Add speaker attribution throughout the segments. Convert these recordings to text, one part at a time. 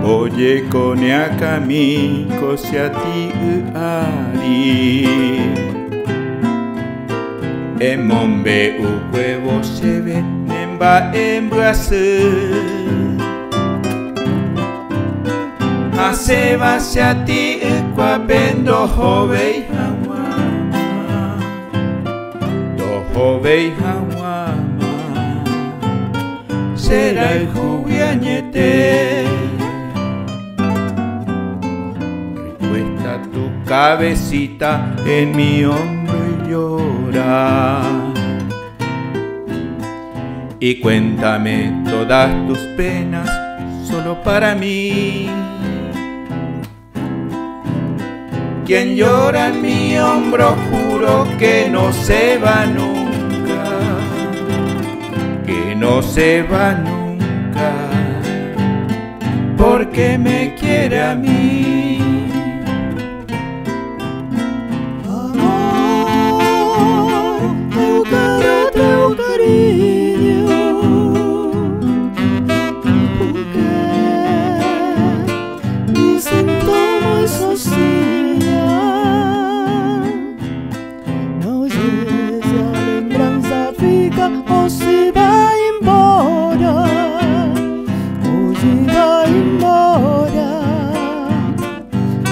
Speaker 1: Oye koneakami kosiati uari Emombe ukwevo sebe nemba embrace Aseba siati ukwapendo hovei hawama Dohovei hawama Será el jubiañete Tu cabecita en mi hombro y llora Y cuéntame todas tus penas solo para mí Quien llora en mi hombro juro que no se va nunca Que no se va nunca Porque me quiere a mí
Speaker 2: Ou se vai embora, ou se vai embora,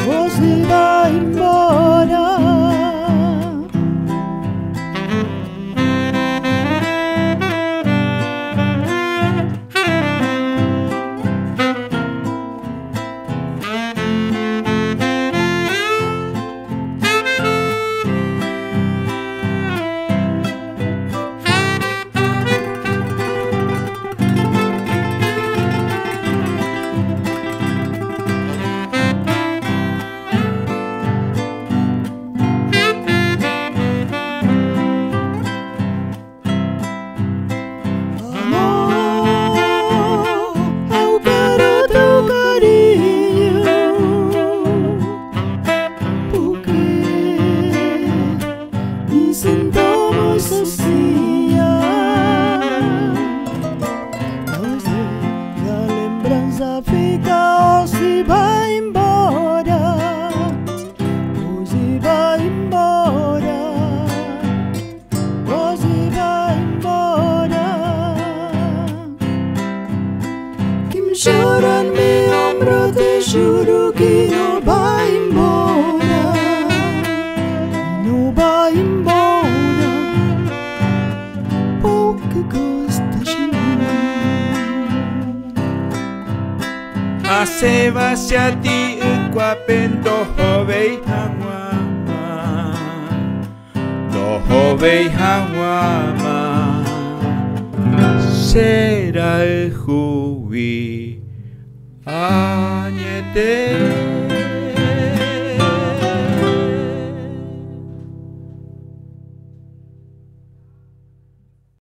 Speaker 2: ou se vai embora. Sinto muy sozinha, não sei se a lembrança fica ou se vai embora, ou se vai embora, ou se vai embora. Que me chora en mi hombro, te juro que não vai embora, não vai embora.
Speaker 1: Aseba siati ukwapendo hovei hawama Dohovei hawama Será el jubi añete